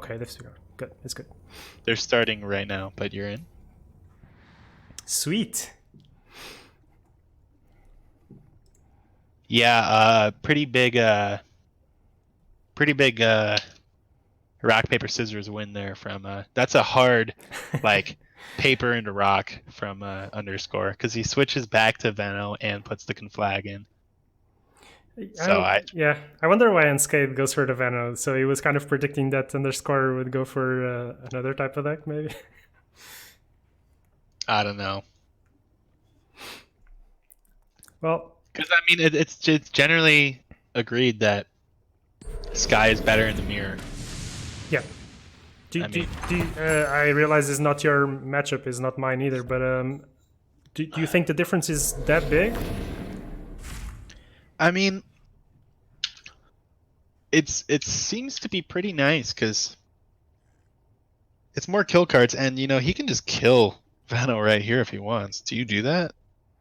okay, they've still gone. Good, it's good. They're starting right now, but you're in. Sweet. Yeah, pretty big rock paper scissors win there from that's a hard like paper into rock from Underscore, because he switches back to Veno and puts the conflag in. So I wonder why Unscathed goes for the Veno. So he was kind of predicting that Underscore would go for another type of deck, maybe. I don't know. Well, because I mean it's generally agreed that Sky is better in the mirror. Yeah. I realize it's not your matchup, is not mine either, but do you think the difference is that big? I mean, it seems to be pretty nice because it's more kill cards, and you know he can just kill Vano right here if he wants. Do you do that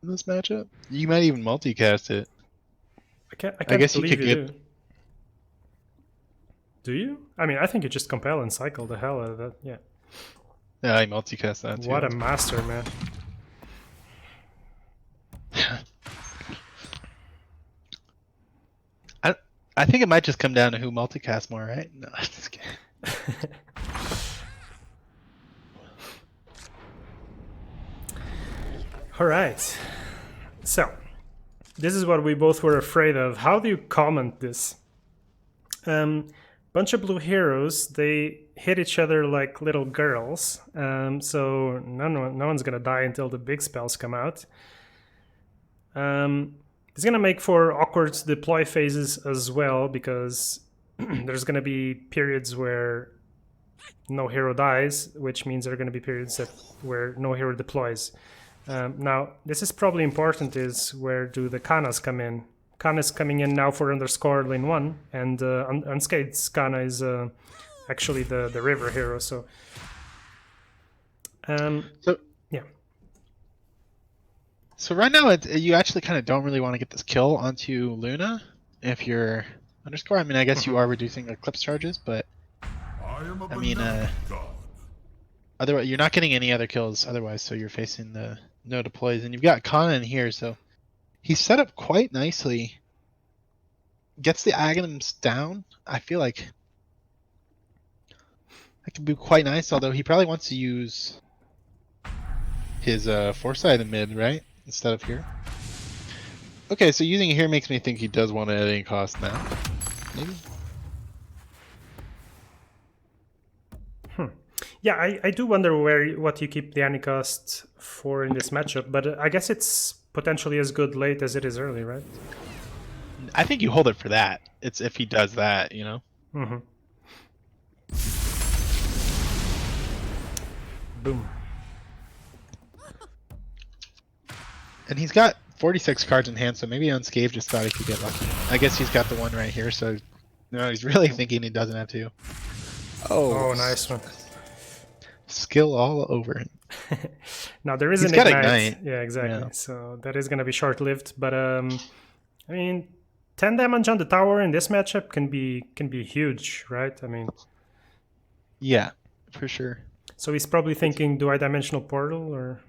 in this matchup? You might even multicast it. I guess you could do. Do you? I mean, I think you just compel and cycle the hell out of that. Yeah. Yeah, I multicast that too. What a master, man. I think it might just come down to who multicasts more, right? No, I'm just kidding. All right. So, this is what we both were afraid of. How do you comment this? Bunch of blue heroes, they hit each other like little girls. So no one's gonna die until the big spells come out. It's gonna make for awkward deploy phases as well, because there's gonna be periods where no hero dies, which means there are gonna be periods where no hero deploys. Now, this is probably important, is where do the Kanas come in? Kana's coming in now for Underscore lane 1, and Unscathed Kana is actually the river hero, so... yeah. So right now, you actually kind of don't really want to get this kill onto Luna if you're Underscore. I mean, I guess you are reducing Eclipse charges, but I mean, otherwise you're not getting any other kills otherwise, so you're facing the no deploys, and you've got Kana in here, so he's set up quite nicely. Gets the Aghanims down. I feel like that could be quite nice, although he probably wants to use his Foresight in mid, right? Instead of here. Okay, so using it here makes me think he does want it at any cost now. Maybe. Yeah, I do wonder what you keep the Anicost for in this matchup, but I guess it's potentially as good late as it is early, right? I think you hold it for that. It's if he does that, you know? Mm-hmm. Boom. And he's got 46 cards in hand, so maybe Unscathed just thought he could get lucky. I guess he's got the one right here, so no, he's really thinking he doesn't have to. Oh, nice one. Skill all over him. Now there is he's an got ignite. Yeah, exactly. Yeah. So that is going to be short-lived, but I mean, 10 damage on the tower in this matchup can be huge, right? I mean, yeah, for sure. So he's probably thinking, do I dimensional portal, or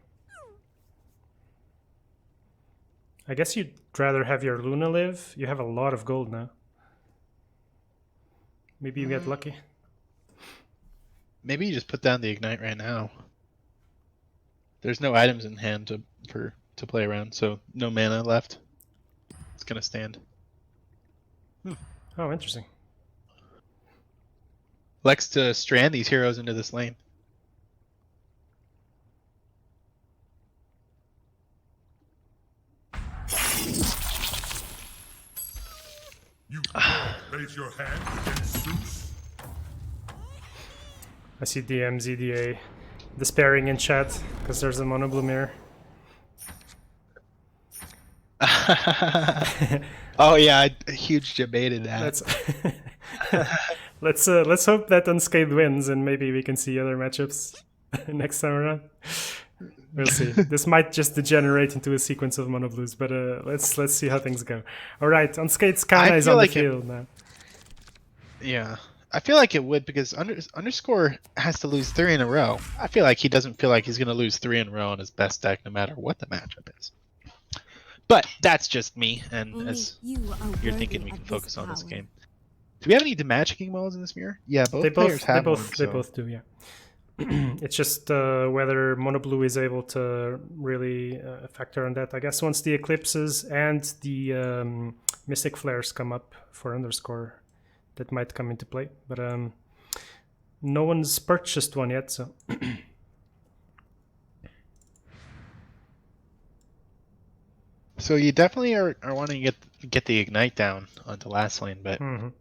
I guess you'd rather have your Luna live. You have a lot of gold now. Maybe you get lucky. Maybe you just put down the ignite right now. There's no items in hand to play around, so no mana left. It's gonna stand. Oh, interesting. Likes to strand these heroes into this lane. You place your hand against Zeus. I see DMZDA despairing in chat because there's a mono blue mirror. Oh yeah, I huge debated that. Let's hope that Unscathed wins, and maybe we can see other matchups next time around. We'll see. This might just degenerate into a sequence of mono blues, but let's see how things go. All right, Unscathed Kana is on the field now. Yeah, I feel like it would because underscore has to lose 3 in a row. I feel like he doesn't feel like he's going to lose 3 in a row on his best deck, no matter what the matchup is. But that's just me, and Only as you are you're worthy thinking, we of can this focus on this power. game. Do we have any demagicking modes in this mirror? Yeah, both They players both have one. they both do, yeah. It's just whether mono blue is able to really factor on that. I guess once the eclipses and the mystic flares come up for underscore, that might come into play. But no one's purchased one yet, so. So you definitely are wanting to get the ignite down onto last lane, but Mhm.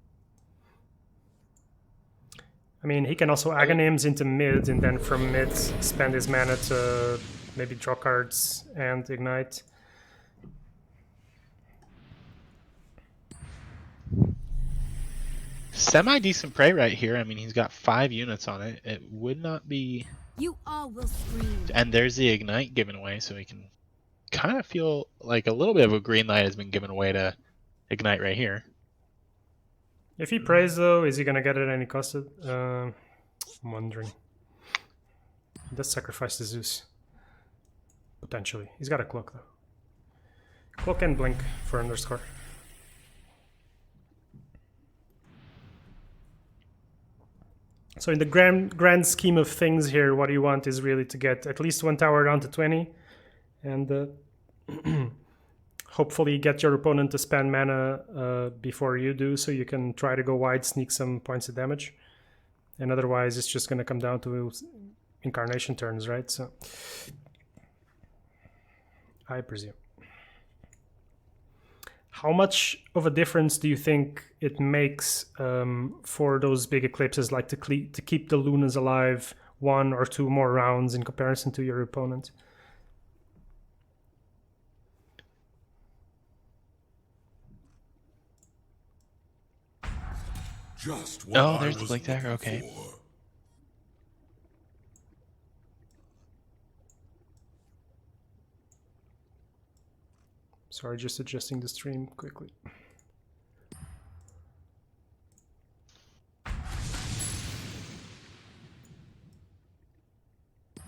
I mean, he can also Aghanims into mid, and then from mid spend his mana to maybe draw cards and ignite. semi-decent prey right here. I mean, he's got 5 units on it. It would not be... You all will scream. And there's the ignite given away, so he can kind of feel like a little bit of a green light has been given away to ignite right here. If he prays though, is he gonna get it any costed? I'm wondering. He does sacrifice the Zeus. Potentially. He's got a cloak though. Cloak and blink for underscore. So in the grand scheme of things here, what you want is really to get at least one tower down to 20, and hopefully get your opponent to spend mana before you do, so you can try to go wide, sneak some points of damage. And otherwise, it's just going to come down to incarnation turns, right? So, I presume. How much of a difference do you think it makes for those big eclipses, like to keep the Lunas alive 1 or 2 more rounds in comparison to your opponent? Just what Oh, I there's the was blink dagger, looking okay. for. Sorry, just adjusting the stream quickly.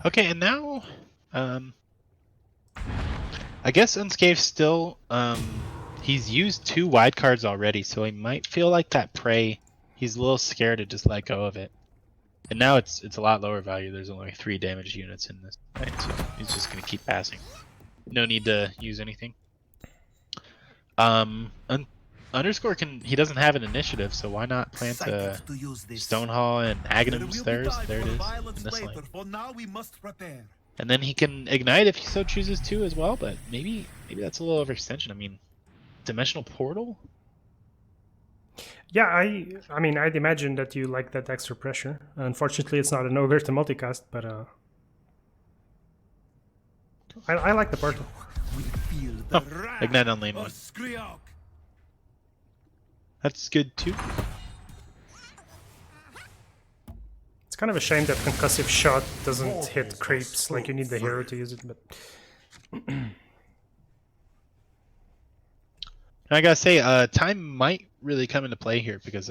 Okay, and now, I guess Unscathed still, he's used 2 wide cards already, so he might feel like that prey, he's a little scared to just let go of it. And now it's a lot lower value, there's only 3 damage units in this, right? So he's just gonna keep passing. No need to use anything. Underscore he doesn't have an initiative, so why not plant a Stonehall and Aghanims there it is, in this lane. For now we must prepare. And then he can ignite if he so chooses to as well, but maybe that's a little overextension. I mean, Dimensional Portal? Yeah, I mean, I'd imagine that you like that extra pressure. Unfortunately, it's not an ogre to multicast, but I like the portal. We feel Oh, the wrath ignite on lane of 1. Skriok. That's good too. It's kind of a shame that concussive shot doesn't hit creeps, like you need the hero to use it, but... I gotta say, time might really come into play here because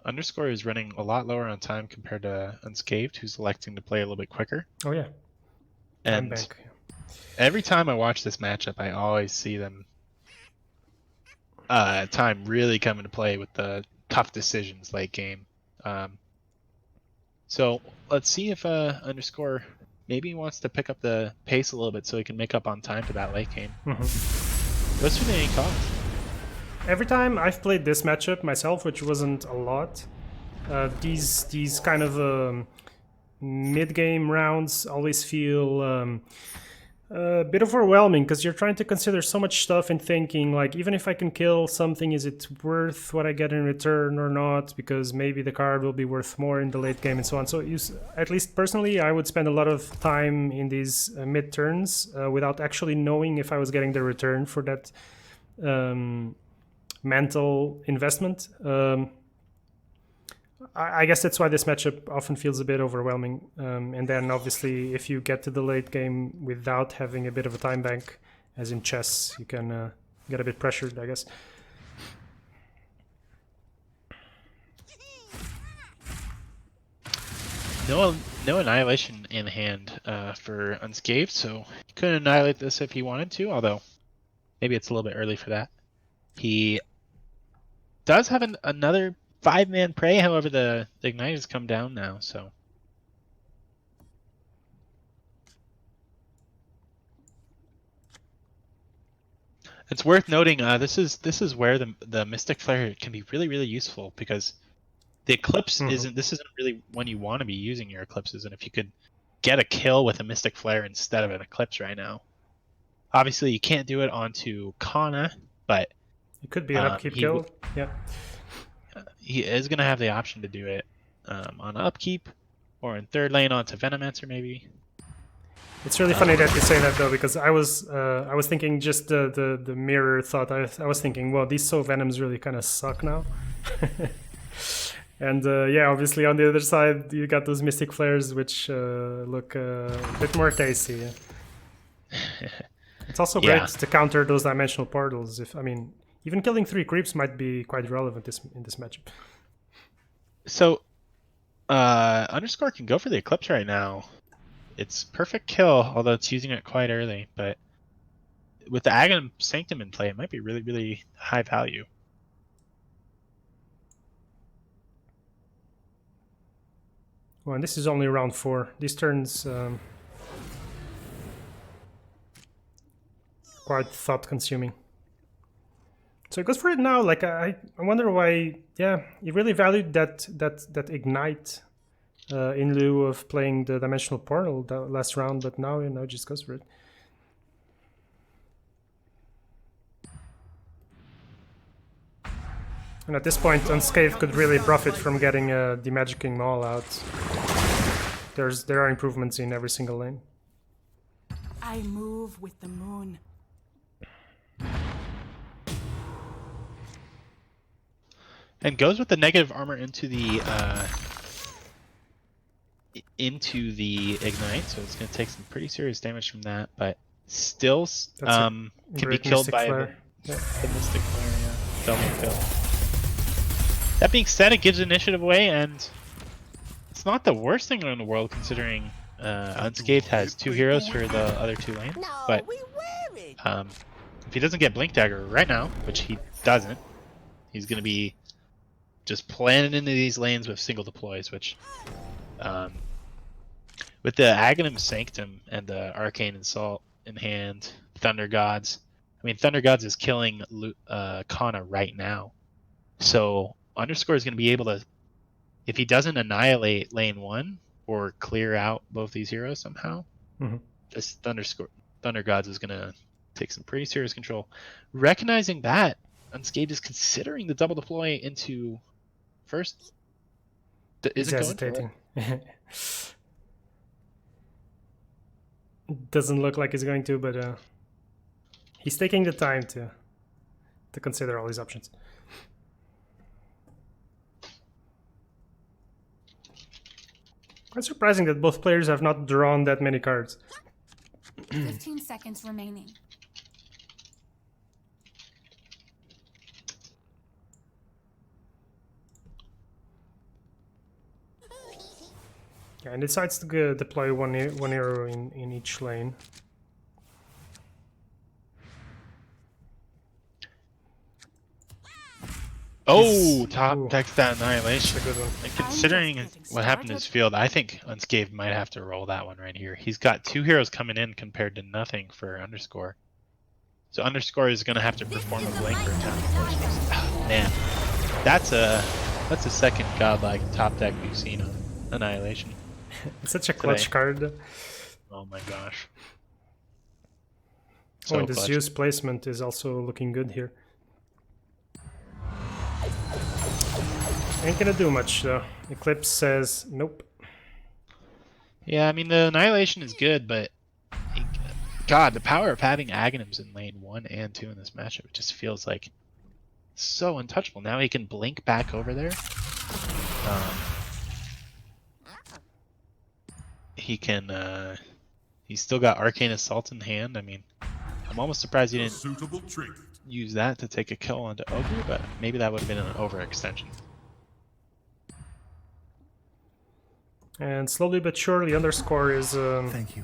Underscore is running a lot lower on time compared to Unscathed, who's electing to play a little bit quicker. Oh yeah. Time And bank. every time I watch this matchup, I always see them time really come into play with the tough decisions late game. So let's see if Underscore maybe wants to pick up the pace a little bit so he can make up on time for that late game. What's your main cost? Every time I've played this matchup myself, which wasn't a lot, these kind of mid-game rounds always feel a bit overwhelming because you're trying to consider so much stuff and thinking, like, even if I can kill something, is it worth what I get in return or not? Because maybe the card will be worth more in the late game and so on. So at least personally, I would spend a lot of time in these mid turns without actually knowing if I was getting the return for that mental investment. I guess that's why this matchup often feels a bit overwhelming. And then obviously if you get to the late game without having a bit of a time bank, as in chess, you can get a bit pressured, I guess. No annihilation in hand for Unscathed, so he could annihilate this if he wanted to, although maybe it's a little bit early for that. He does have another 5-man prey, however the ignite has come down now, so. It's worth noting this is where the Mystic Flare can be really useful, because the Eclipse isn't really when you want to be using your Eclipses, and if you could get a kill with a Mystic Flare instead of an Eclipse right now. Obviously you can't do it onto Kana, but It could be an upkeep kill. Yeah. He is going to have the option to do it on upkeep or in third lane onto Venomancer maybe. It's really funny that you say that though, because I was thinking just the mirror thought. I was thinking, well, these Soul Venoms really kind of suck now. And yeah, obviously on the other side you got those Mystic Flares, which look a bit more tasty. It's also great to counter those dimensional portals. I mean, even killing 3 creeps might be quite relevant in this matchup. So, Underscore can go for the Eclipse right now. It's perfect kill, although it's using it quite early. But with the Aghanim Sanctum in play, it might be really high value. Well, and this is only round 4. These turns quite thought-consuming. So it goes for it now. Like I wonder why. Yeah, he really valued that ignite in lieu of playing the dimensional portal that last round, but now just goes for it. And at this point, Unscathed could really profit from getting the Magicking Maul out. There are improvements in every single lane. I move with the moon. And goes with the negative armor into the ignite, so it's going to take some pretty serious damage from that, but still can be killed by the Mystic Flare. Double kill. That being said, it gives initiative away, and it's not the worst thing in the world considering Unscathed has 2 heroes for the other 2 lanes. But if he doesn't get Blink Dagger right now, which he doesn't, he's going to be just planning into these lanes with single deploys, which with the Aghanim Sanctum and the Arcane Assault in hand, Thunder Gods. I mean, Thunder Gods is killing Kana right now. So Underscore is going to be able to, if he doesn't annihilate lane 1 or clear out both these heroes somehow, this Thunder Gods is going to take some pretty serious control. Recognizing that, Unscathed is considering the double deploy into first. Is it hesitating? Doesn't look like he's going to, but he's taking the time to consider all these options. Quite surprising that both players have not drawn that many cards. 15 seconds remaining. Yeah, and decides to deploy one hero in each lane. Oh, top decks that annihilation. That's a good one. And considering what happened in his field, I think Unscathed might have to roll that one right here. He's got 2 heroes coming in compared to nothing for Underscore. So Underscore is going to have to perform a blink or attack. Oh, man, that's a second godlike top deck we've seen on Annihilation. It's such a clutch card. Oh my gosh. So and this Zeus placement is also looking good here. Ain't gonna do much though. Eclipse says nope. Yeah, I mean the Annihilation is good, but God, the power of having Aghanims in lane 1 and 2 in this matchup just feels like so untouchable. Now he can blink back over there. He can. He's still got Arcane Assault in hand. I mean, I'm almost surprised he didn't use that to take a kill onto Ogre, but maybe that would have been an overextension. And slowly but surely, Underscore is Thank you.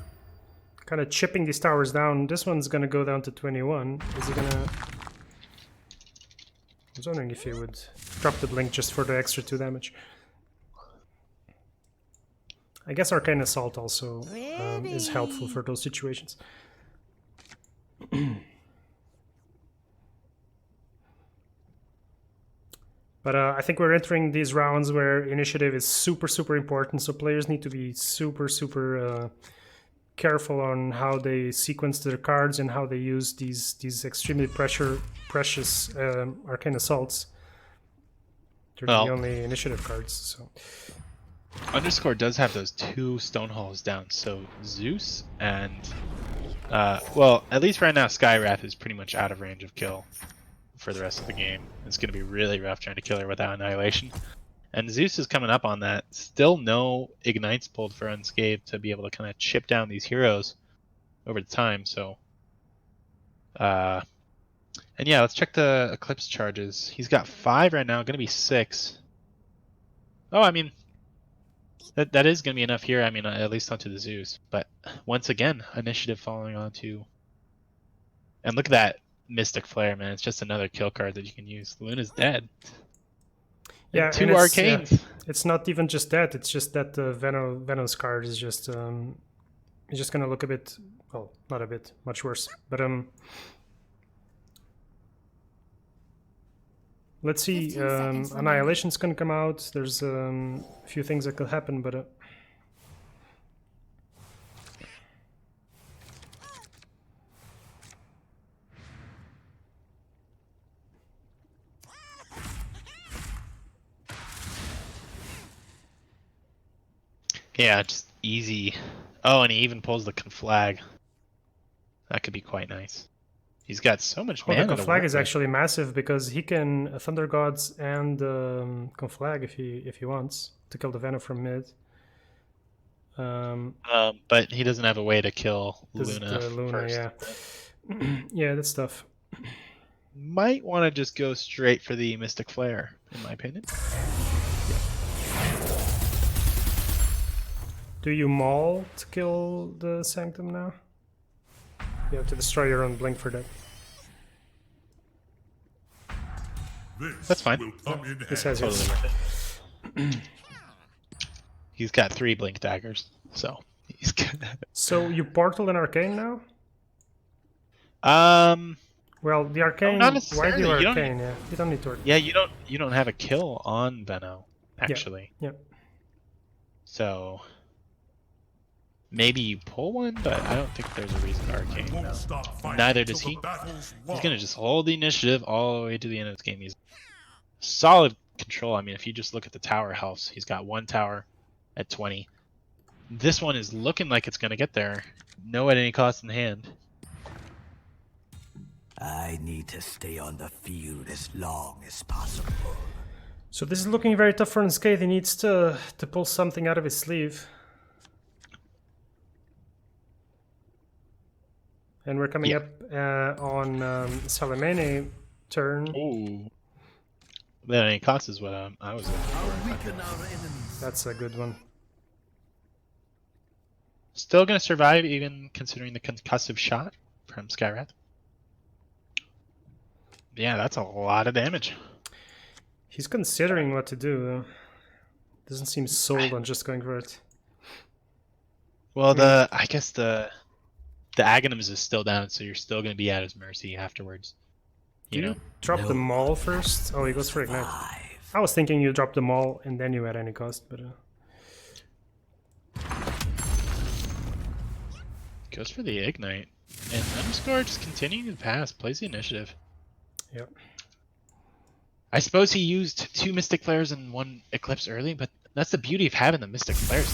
kind of chipping these towers down. This one's gonna go down to 21. Is he gonna... I was wondering if he would drop the blink just for the extra 2 damage. I guess Arcane Assault also is helpful for those situations. But I think we're entering these rounds where initiative is super, super important, so players need to be super, super careful on how they sequence their cards and how they use these extremely precious Arcane Assaults. They're the only initiative cards, so... Underscore does have those 2 stone halls down, so Zeus and... well, at least right now Skywrath is pretty much out of range of kill for the rest of the game. It's going to be really rough trying to kill her without Annihilation. And Zeus is coming up on that. Still no Ignites pulled for Unscathed to be able to kind of chip down these heroes over the time, so... and yeah, let's check the Eclipse charges. He's got 5 right now, going to be 6. Oh, I mean... That is going to be enough here, I mean, at least onto the Zeus. But once again, initiative falling onto... And look at that Mystic Flare, man. It's just another kill card that you can use. Luna's dead. Yeah, and 2 and it's, Arcanes. It's not even just that. It's just that the Venom's card is just... it's just going to look a bit... Well, not a bit. Much worse. But... Let's see, Annihilation's gonna come out. There's a few things that could happen, but... Yeah, just easy. Oh, and he even pulls the Conflag. That could be quite nice. He's got so much mana. The Conflag is actually massive because he can Thunder Gods and Conflag if he wants to kill the Venom from mid. But he doesn't have a way to kill Luna first. Yeah. Yeah, that's tough. Might want to just go straight for the Mystic Flare, in my opinion. Do you maul to kill the Sanctum now? You have to destroy your own blink for that. That's fine. This has Totally worth it. He's got 3 blink daggers, so he's good. So you portal an Arcane now? Well, the Arcane. not Why do you necessarily. Arcane? Yeah, you don't need to. Yeah, you don't have a kill on Veno, actually. Yeah. So maybe you pull one, but I don't think there's a reason to Arcane. No. Neither does he. He's gonna just hold the initiative all the way to the end of this game. He's solid control. I mean, if you just look at the tower health, he's got 1 tower at 20. This one is looking like it's gonna get there. No at any cost in hand. I need to stay on the field as long as possible. So this is looking very tough for Unscathed. He needs to pull something out of his sleeve. And we're coming up on Salamene turn. Ooh. That any cost is what I was looking for. Weaken our enemies. That's a good one. Still gonna survive even considering the concussive shot from Skywrath. Yeah, that's a lot of damage. He's considering what to do, though. Doesn't seem sold on just going for it. Well, I guess the Aghanims is still down, so you're still going to be at his mercy afterwards. You know? Drop the Maul first? Oh, he goes for Ignite. I was thinking you drop the Maul and then you at any cost, but... Goes for the Ignite. And Underscore just continuing to pass, plays the initiative. Yep. I suppose he used 2 Mystic Flares and 1 Eclipse early, but that's the beauty of having the Mystic Flares.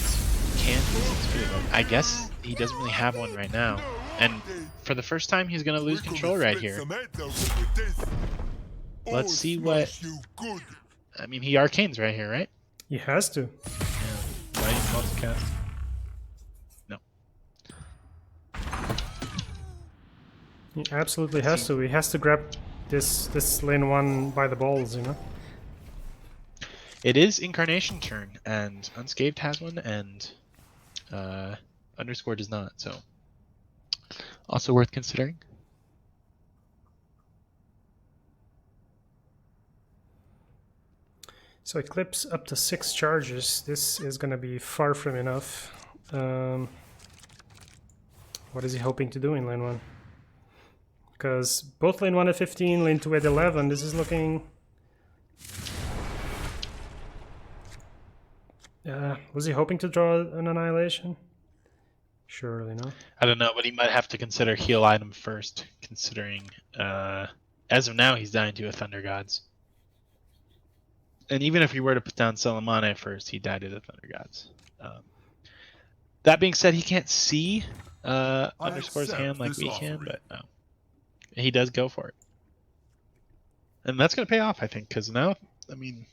You can't lose it too. I guess he doesn't really have one right now. And for the first time, he's going to lose control right here. Let's see what... I mean, he Arcanes right here, right? He has to. Yeah. Why didn't multicast? No. He absolutely has to. He has to grab this lane 1 by the balls, you know? It is Incarnation turn, and Unscathed has one, and Underscore does not, so also worth considering. So Eclipse up to 6 charges. This is going to be far from enough. What is he hoping to do in lane 1? Because both lane 1 at 15, lane 2 at 11, this is looking... was he hoping to draw an Annihilation? Surely no. I don't know, but he might have to consider heal item first, considering as of now he's dying to a Thunder Gods. And even if he were to put down Salamane first, he died to the Thunder Gods. That being said, he can't see Underscore's hand like we can, but he does go for it. And that's going to pay off, I think, because now, I mean...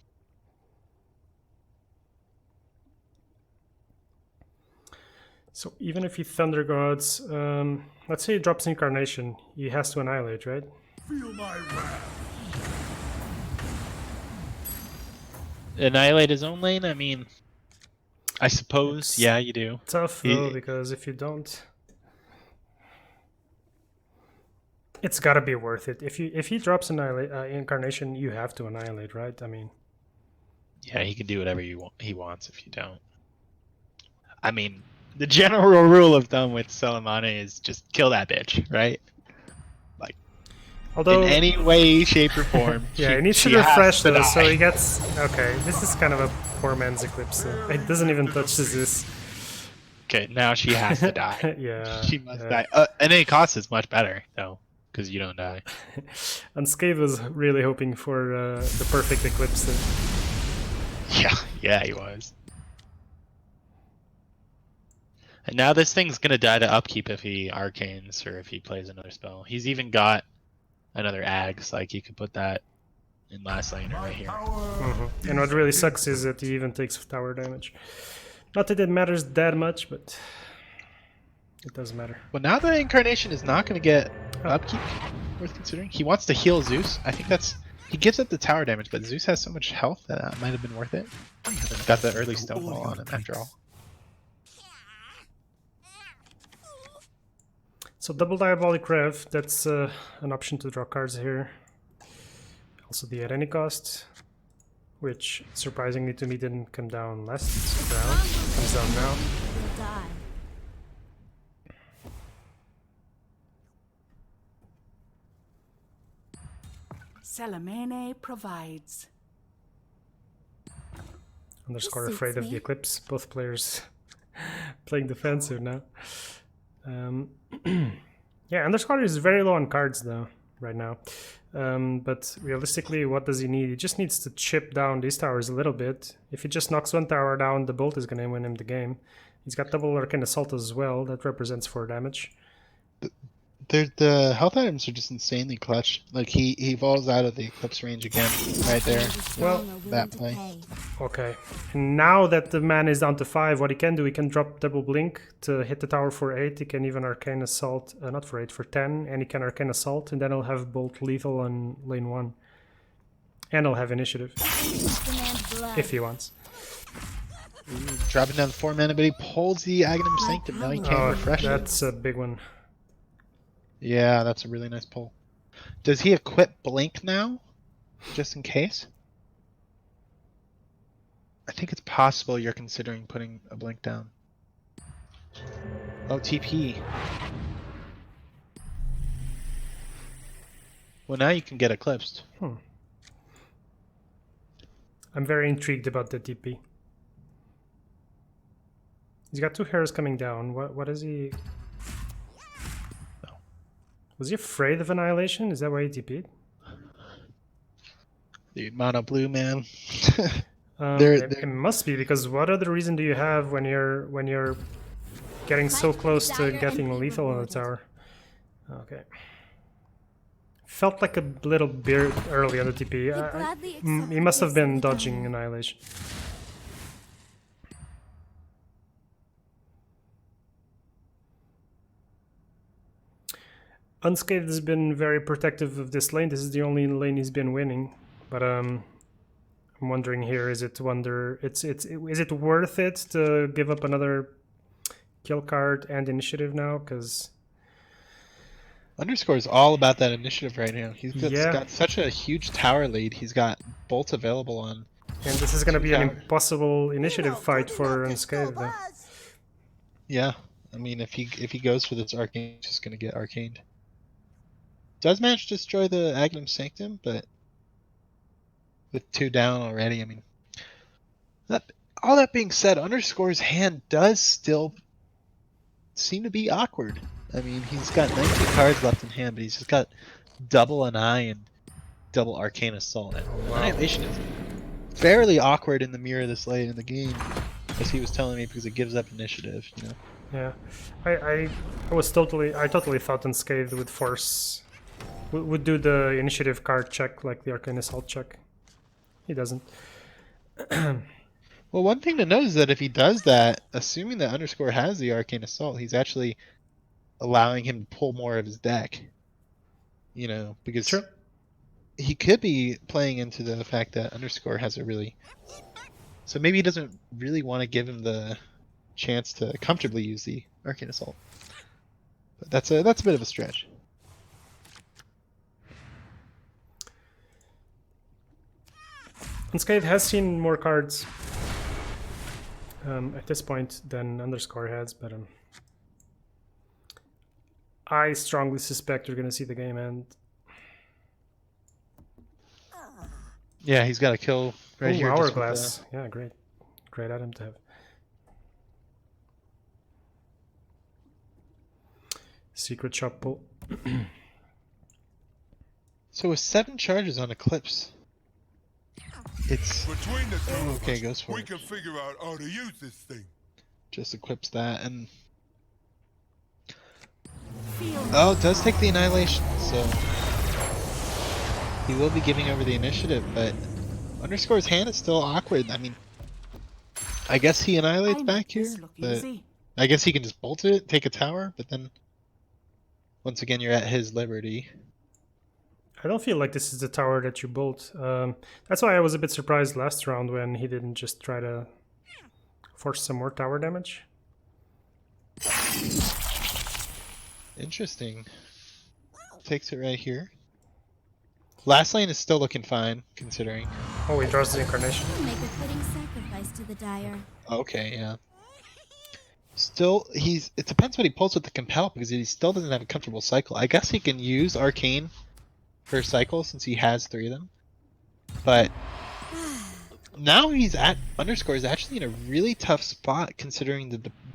So even if he Thunder Gods, let's say he drops Incarnation, he has to Annihilate, right? Feel my wrath. Annihilate his own lane? I mean, I suppose, It's yeah, you do. Tough though, because if you don't... It's gotta be worth it. If he drops Incarnation, you have to Annihilate, right? I mean... Yeah, he can do whatever he wants if you don't. I mean, the general rule of thumb with Salamane is just kill that bitch, right? Like, Although, in any way, shape, or form. yeah, he needs to refresh though, so he gets... Okay, this is kind of a poor man's Eclipse. So it doesn't even touch this. Okay, now she has to die. Yeah. She must die. And any cost is much better, though, because you don't die. Unscathed was really hoping for the perfect Eclipse there. Yeah, he was. And now this thing's gonna die to upkeep if he arcanes or if he plays another spell. He's even got another Ags, like he could put that in last lane right here. And what really sucks is that he even takes tower damage. Not that it matters that much, but it does matter. Well, now the Incarnation is not gonna get upkeep, worth considering. He wants to heal Zeus. I think that's... He gives up the tower damage, but Zeus has so much health that might have been worth it. Got the early Stonewall on him after all. So double Diabolic Rev, that's an option to draw cards here. Also the at any cost, which surprisingly to me didn't come down last round. Comes down now. Will die. Salamene provides. Underscore This afraid suits of the me. Eclipse. Both players playing defensive now. Yeah, Underscore is very low on cards though right now. But realistically, what does he need? He just needs to chip down these towers a little bit. If he just knocks one tower down, the bolt is going to win him the game. He's got double Arcane Assault as well. That represents 4 damage. The health items are just insanely clutch. Like he falls out of the Eclipse range again, right there. Well, that play. Okay. And now that the man is down to 5, what he can do, he can drop double Blink to hit the tower for 8. He can even Arcane Assault, not for 8, for 10. And he can Arcane Assault, and then he'll have Bolt Lethal on lane 1. And he'll have Initiative, if he wants. Dropping down the 4 mana, but he pulls the Aghanim Sanctum. Now he can't refresh it. That's a big one. Yeah, that's a really nice pull. Does he equip Blink now? Just in case? I think it's possible you're considering putting a Blink down. Oh, TP. Well, now you can get Eclipsed. I'm very intrigued about the TP. He's got 2 hairs coming down. What is he... Was he afraid of Annihilation? Is that why he TP'd? Dude, mono blue, man. It must be, because what other reason do you have when you're getting so close to getting lethal on the tower? Okay. Felt like a little bit early on the TP. He must have been dodging Annihilation. Unscathed has been very protective of this lane. This is the only lane he's been winning. But I'm wondering here, is it worth it to give up another kill card and initiative now? Because Underscore is all about that initiative right now. He's Yeah. got such a huge tower lead. He's got bolts available on. and this is going to be an Tower. impossible initiative fight for Unscathed. Though. Yeah, I mean, if he goes for this arcane, he's just gonna get arcaned. Does manage to destroy the Agnum Sanctum, but with 2 down already, I mean, all that being said, Underscore's hand does still seem to be awkward. I mean, he's got 19 cards left in hand, but he's just got double an eye and double Arcane Assault. And Annihilation is fairly awkward in the mirror this late in the game, as he was telling me, because it gives up initiative, you know. Yeah, I totally thought Unscathed would force would do the initiative card check like the Arcane Assault check. He doesn't. Well, one thing to note is that if he does that, assuming that Underscore has the Arcane Assault, he's actually allowing him to pull more of his deck. You know, because Sure. he could be playing into the fact that Underscore has a really... So maybe he doesn't really want to give him the chance to comfortably use the Arcane Assault. But that's a bit of a stretch. Unscathed has seen more cards at this point than Underscore has, but I strongly suspect you're going to see the game end. Yeah, he's got a kill right Ooh, here. just with Hourglass. Yeah, great item to have. Secret shop pull. So with 7 charges on Eclipse, it's Between the two of okay. us, Goes for we it. can figure out how to use this thing. Just equips that, and Feel oh, it does take the Annihilation, so he will be giving over the initiative, but Underscore's hand is still awkward. I mean, I guess he annihilates I back make here, this look but easy. I guess he can just bolt it, take a tower, but then once again you're at his liberty. I don't feel like this is the tower that you bolt. That's why I was a bit surprised last round when he didn't just try to force some more tower damage. Interesting. Takes it right here. Last lane is still looking fine, considering. Oh, he draws the Incarnation. Make a fitting sacrifice to the dire. Okay, yeah. Still, it depends what he pulls with the Compel, because he still doesn't have a comfortable cycle. I guess he can use Arcane per cycle since he has 3 of them. But now he's at Underscore is actually in a really tough spot considering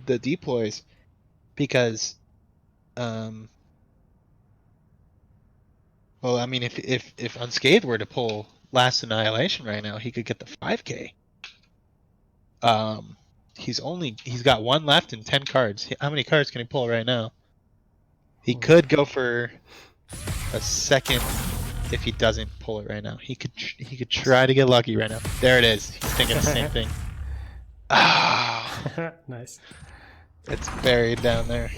the deploys, because well, I mean, if Unscathed were to pull Last Annihilation right now, he could get the 5k. He's got 1 left and 10 cards. How many cards can he pull right now? He could go for a second if he doesn't pull it right now. He could try to get lucky right now. There it is. He's thinking the same thing. Ah, Nice. it's buried down there.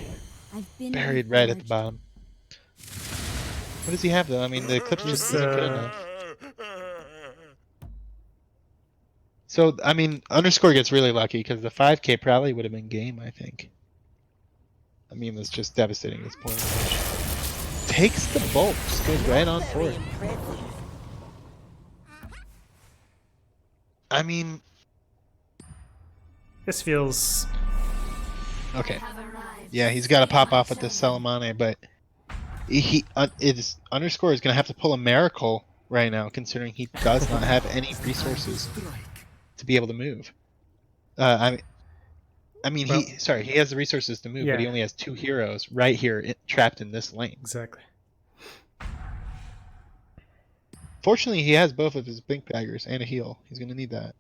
I've been Buried right at the reforged. bottom. What does he have though? I mean, the Eclipse just isn't good enough. So, I mean, Underscore gets really lucky because the 5k probably would have been game, I think. I mean, that's just devastating at this point. Takes the bolt, just goes right on for it. I mean, This feels... okay. Yeah, he's got to pop off with the Salamane, but Underscore is going to have to pull a miracle right now, considering he does not have any resources to be able to move. I mean, Well, he has the resources to move, but he yeah. only has 2 heroes right here trapped in this lane. Exactly. Fortunately, he has both of his blink daggers and a heal. He's going to need that.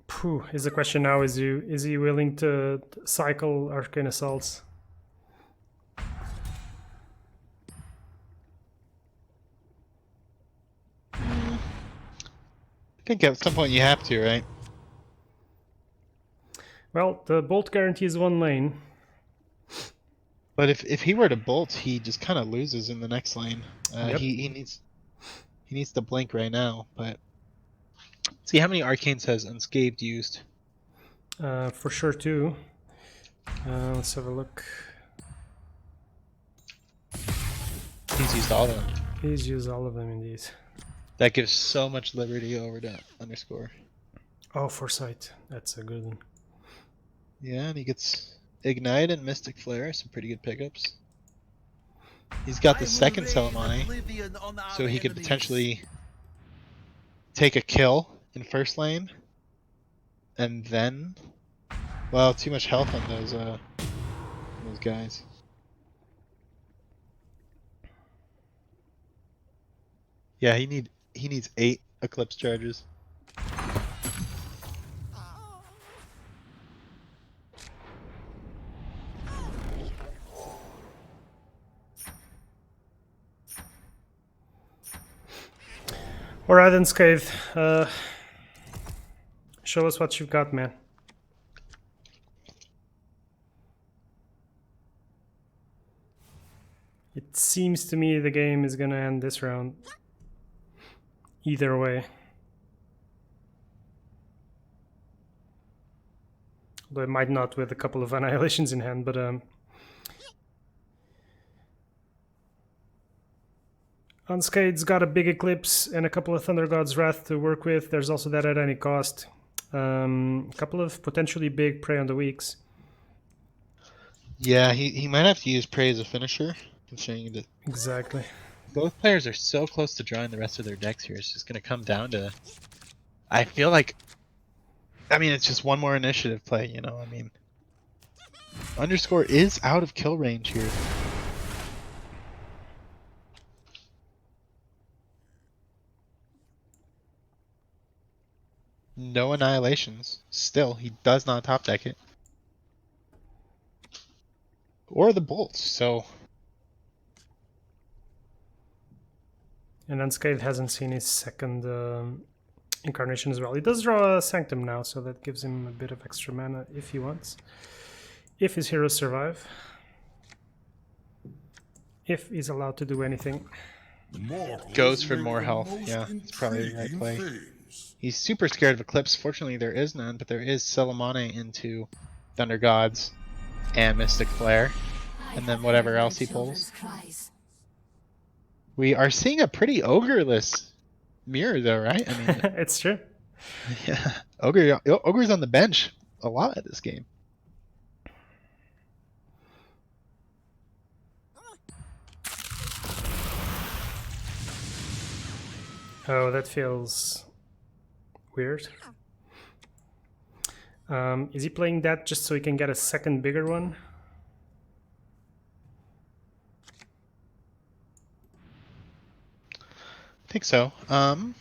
Phew, is the question now, is he willing to cycle Arcane Assaults? I think at some point you have to, right? Well, the bolt guarantees 1 lane. But if he were to bolt, he just kind of loses in the next lane. Yep. He needs to blink right now. But see how many arcanes has Unscathed used? For sure, too. Let's have a look. He's used all of them. He's used all of them, indeed. That gives so much liberty over to Underscore. Oh, Foresight. That's a good one. Yeah, and he gets Ignite and Mystic Flare, some pretty good pickups. He's got the second Salamani, so he could potentially take a kill in first lane, and then, well, too much health on those guys. Yeah, he needs 8 Eclipse charges. Alright, Unscathed. Show us what you've got, man. It seems to me the game is gonna end this round. Either way. Although it might not with a couple of annihilations in hand, but Unscathed got a big Eclipse and a couple of Thunder God's Wrath to work with. There's also that at any cost. A couple of potentially big Prey on the Weaks. Yeah, he might have to use Prey as a finisher, considering that Exactly. both players are so close to drawing the rest of their decks here. It's just going to come down to... I feel like... I mean, it's just one more initiative play, you know? I mean... Underscore is out of kill range here. No annihilations. Still, he does not top deck it. Or the bolts, so... And Unscathed hasn't seen his second incarnation as well. He does draw a Sanctum now, so that gives him a bit of extra mana if he wants. If his heroes survive. If he's allowed to do anything. Goes for more health. Yeah, it's probably the right play. He's super scared of Eclipse. Fortunately, there is none, but there is Salamane into Thunder Gods and Mystic Flare. And then whatever else he pulls. We are seeing a pretty ogre-less mirror, though, right? I mean, It's true. yeah, Ogre's on the bench a lot at this game. Oh, that feels weird. Is he playing that just so he can get a second bigger one? I think so. Oh,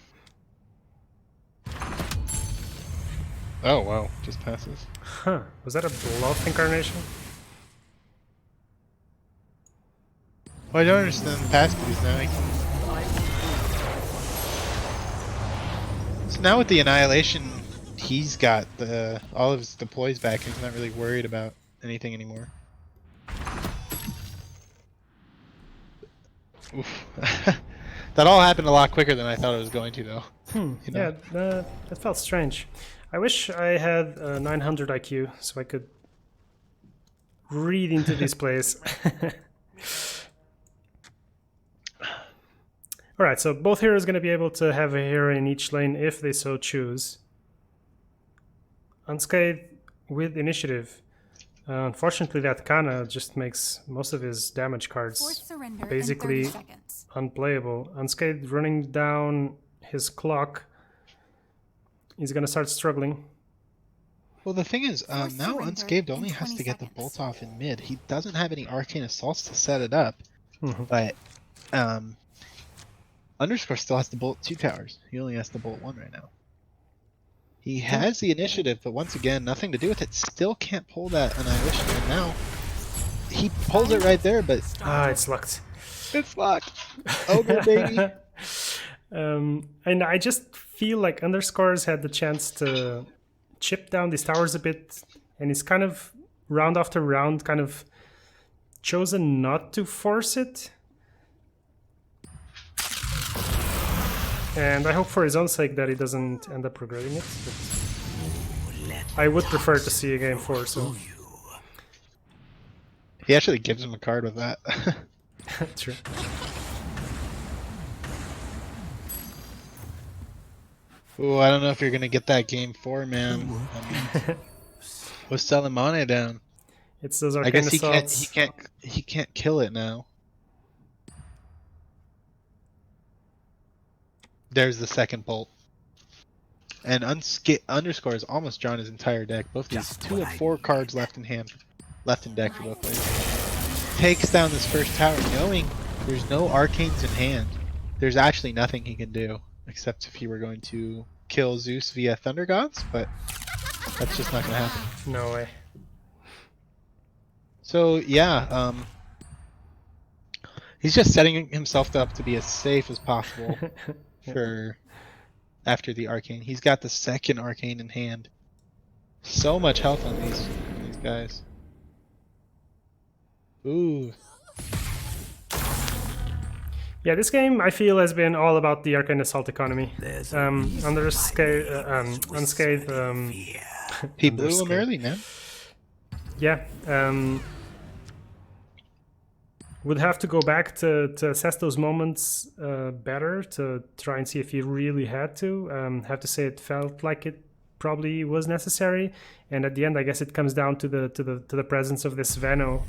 wow, just passes. Huh. Was that a bluff incarnation? Well, I don't understand the pass these now. So now with the Annihilation, he's got all of his deploys back and he's not really worried about anything anymore. Oof. That all happened a lot quicker than I thought it was going to, though. You know? Yeah, that felt strange. I wish I had 900 IQ so I could read into these plays. Alright, so both heroes are going to be able to have a hero in each lane if they so choose. Unscathed with initiative. Unfortunately, that Kana just makes most of his damage cards basically unplayable. Unscathed running down his clock. He's going to start struggling. Well, the thing is, now Unscathed only has to get the bolt off in mid. He doesn't have any Arcane Assaults to set it up. But Underscore still has to bolt 2 towers. He only has to bolt 1 right now. He has the initiative, but once again, nothing to do with it. Still can't pull that Annihilation. And now, he pulls it right there, but... Ah, it's locked. It's locked. Ogre, baby. And I just feel like Underscores had the chance to chip down these towers a bit and he's kind of round after round kind of chosen not to force it. And I hope for his own sake that he doesn't end up regretting it. But I would prefer to see a game 4, so. He actually gives him a card with that. True. Ooh, I don't know if you're gonna get that game 4, man. I mean, what's selling Mane down? It's those I arcane guess assaults. he can't kill it now. There's the second bolt. And Underscore has almost drawn his entire deck. Both these 2 of 4 cards left in hand, left in deck for both players. Takes down this first tower, knowing there's no arcanes in hand. There's actually nothing he can do, except if he were going to kill Zeus via Thunder Gods, but that's just not gonna happen. No way. So yeah, he's just setting himself up to be as safe as possible for after the arcane. He's got the second arcane in hand. So much health on these guys. Ooh. Yeah, this game I feel has been all about the arcane assault economy. There's Unscathed. He blew him early, man. Yeah. Would have to go back to assess those moments better to try and see if he really had to. Have to say it felt like it probably was necessary, and at the end, I guess it comes down to the presence of this Veno,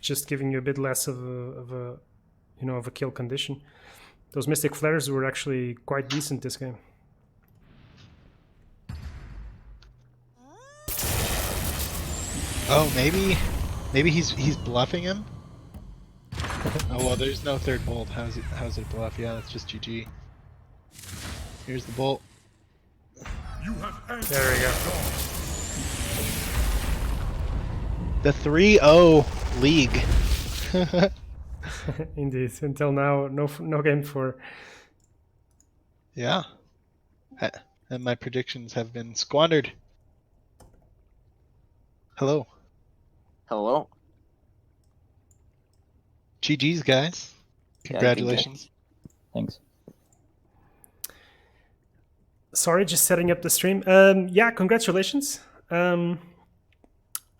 just giving you a bit less of a kill condition. Those Mystic Flares were actually quite decent this game. Oh, maybe he's bluffing him. Oh well, there's no third bolt. How's it bluff? Yeah, that's just GG. Here's the bolt. You have entered There we go. The 3-0 league. Indeed. Until now, no game 4. Yeah. And my predictions have been squandered. Hello. Hello. GG's, guys. Congratulations. Thanks. Sorry, just setting up the stream. Yeah, congratulations.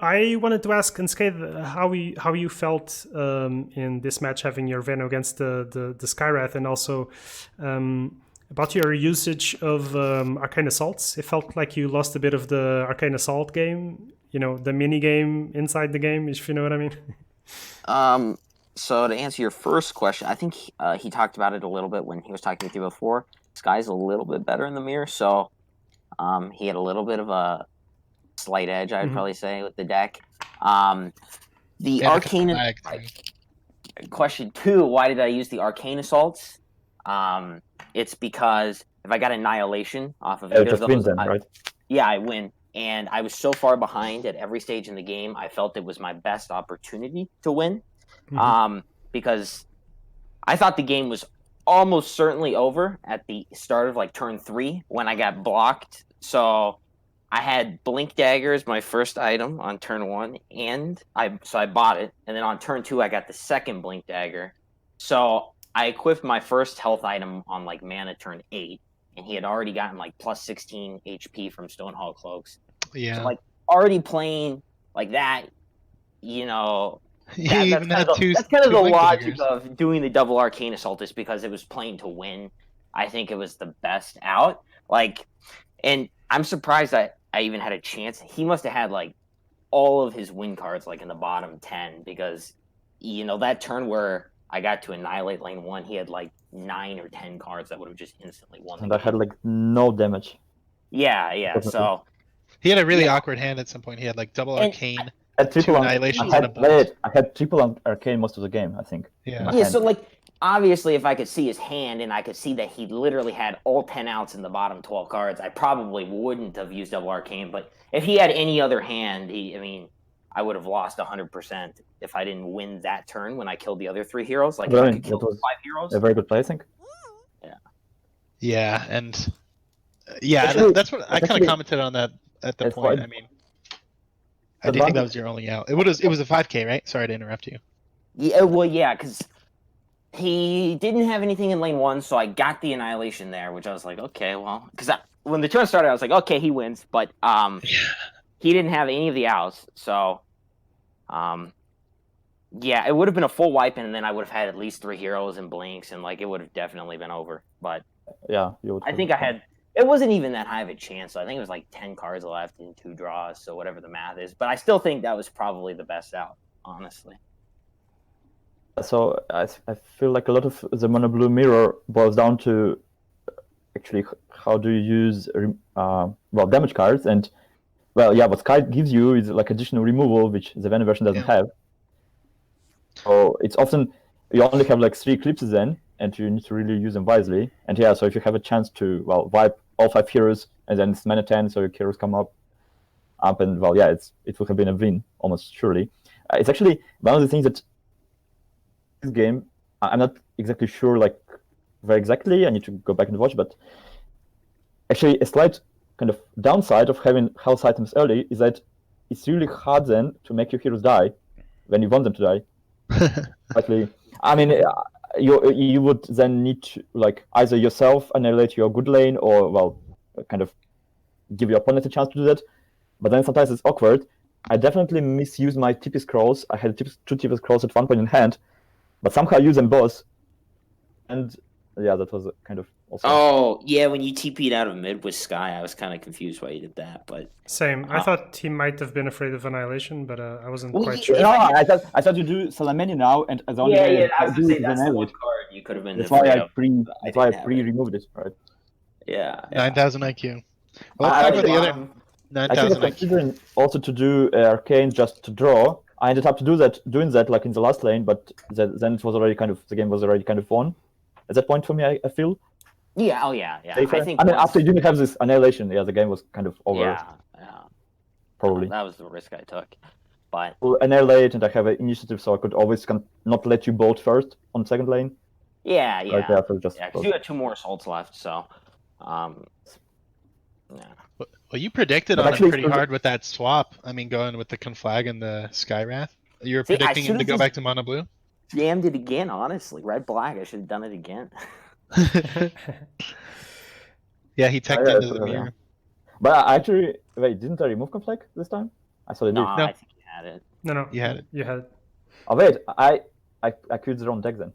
I wanted to ask Unscathed how you felt in this match, having your Veno against the Skywrath, and also about your usage of Arcane Assaults. It felt like you lost a bit of the Arcane Assault game, the mini game inside the game, if you know what I mean. So to answer your first question, I think he talked about it a little bit when he was talking with you before. Sky's a little bit better in the mirror, so he had a little bit of a slight edge, I would probably say, with the deck. The Arcane... Question 2, why did I use the Arcane Assaults? It's because if I got Annihilation off of either of those... right? Yeah, I win. And I was so far behind at every stage in the game, I felt it was my best opportunity to win. Because I thought the game was almost certainly over at the start of turn 3 when I got blocked. So I had Blink Daggers, my first item on turn 1, and I bought it. And then on turn 2, I got the second Blink Dagger. So I equipped my first health item on mana turn 8, and he had already gotten plus 16 HP from Stonehall Cloaks. Yeah. So already playing like that, that's kind of the logic of doing the double Arcane Assault, is because it was playing to win. I think it was the best out. And I'm surprised that I even had a chance. He must have had all of his win cards in the bottom 10, because that turn where I got to annihilate lane 1, he had 9 or 10 cards that would have just instantly won. And I had no damage. Yeah. Definitely. So he had a really awkward hand at some point. He had double arcane. I had triple annihilations I and a bolt. had triple arcane most of the game, I think. Yeah, so obviously if I could see his hand and I could see that he literally had all 10 outs in the bottom 12 cards, I probably wouldn't have used double arcane. But if he had any other hand, I would have lost 100% if I didn't win that turn when I killed the other 3 heroes. If I could kill 5 heroes. A very good play, I think. Yeah. Yeah, and that's what I kind of actually commented on that at the It's point. fine. I mean, I The do think that bundle- was your only out. It was a 5K, right? Sorry to interrupt you. Yeah, well, yeah, because he didn't have anything in lane 1, so I got the annihilation there, which I was like, okay, well, because when the turn started, I was like, okay, he wins, but he didn't have any of the outs, so yeah, it would have been a full wipe, and then I would have had at least 3 heroes and blinks, and like it would have definitely been over. But Yeah, you would I have- think I had. It wasn't even that high of a chance. So I think it was like 10 cards left and 2 draws, so whatever the math is. But I still think that was probably the best out, honestly. So I feel like a lot of the mono blue mirror boils down to actually how do you use well, damage cards, and well, yeah, what Sky gives you is like additional removal, which the Venom version doesn't Yeah. have. So it's often you only have like 3 eclipses then, and you need to really use them wisely. And yeah, so if you have a chance to wipe all 5 heroes, and then it's mana 10, so your heroes come up, and well, yeah, it would have been a win almost surely. It's actually one of the things that this game, I'm not exactly sure like very exactly. I need to go back and watch, but actually a slight kind of downside of having health items early is that it's really hard then to make your heroes die when you want them to die. Actually, I mean, you would then need to like either yourself annihilate your good lane or well, kind of give your opponent a chance to do that. But then sometimes it's awkward. I definitely misuse my TP scrolls. I had 2 TP scrolls at one point in hand, but somehow I use them both. And yeah, that was kind of also. Oh yeah, when you TP'd out of mid with Sky, I was kind of confused why you did that. But Same. I thought he might have been afraid of annihilation, but I wasn't Well, quite he- sure. if No, I I thought you do Salameni now, and the only way I was to gonna do say it is that's the annihilate one it. card you could have been That's why afraid I of. pre. I That's why I didn't have it. removed it, right? Yeah, 9,000 IQ. Well, I let's talk about the actually- other I 9,000 was IQ. considering also to do Arcane just to draw. I ended up doing that like in the last lane, but then it was already the game was already kind of won. At that point for me, I feel. yeah, oh yeah. Safer. I think. I mean, once- after you didn't have this annihilation, yeah, the game was kind of over. yeah, Probably. that was the risk I took. But Well, annihilate, and I have an initiative, so I could always not let you bolt first on second lane. yeah, Right, yeah, so just because you had 2 more assaults left, so yeah. Well, you predicted But on him actually, pretty for the- hard with that swap. I mean, going with the Conflag and the Skywrath. You were See, I predicting him to should've go just- back to mono blue? Jammed it again, honestly. Red black. I should have done it again. Yeah, he teched yeah, into the yeah. mirror. But I actually, wait, didn't I remove conflict this time? I thought I did. No, No. I think you had it. No, You had it. You had it. Oh wait, I queued the wrong deck then.